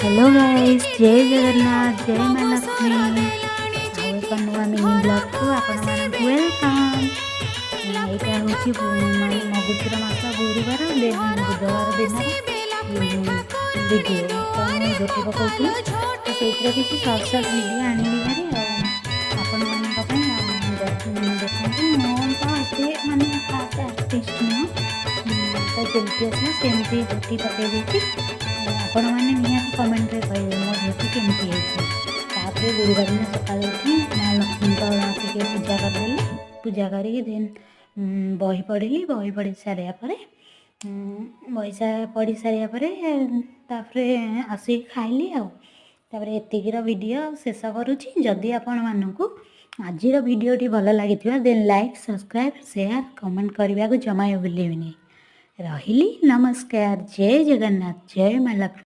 Hello guys, जय जगन्नाथ, जय माँ लक्ष्मी। आउ एक नुआ मिनी ब्लॉग को आपण मानक वेलकम। एटा होची माने मगुचुर मास गुरुवार बुधवार दिन वीडियो तो मुझे झोटी पकाउथि तो से किसी सर्ट सर्ट वीडियो आनी भारी आपण मानक देखते मो तो एते माने खास आर्टिस्ट नुह तो जल्दी आसला सेमती झोटी पकई देती आपण मैंने निहाती कमेंट रे कहे मो झोटी केमती है। गुरुवार दिन सकाल उठी माँ लक्ष्मी टे पूजा करदेली। पूजा करके देन बही पढ़ी। बही पढ़ी सारापर बही पढ़ी सारापर आसिक खाइली आउे एतिकीर वीडियो शेष करुँची। जदि आपण मानू आज भिडियोटी भल लगी then like subscribe share comment करने को जमा भूलें। रही नमस्कार, जय जगन्नाथ, जय माँ लक्ष्मी।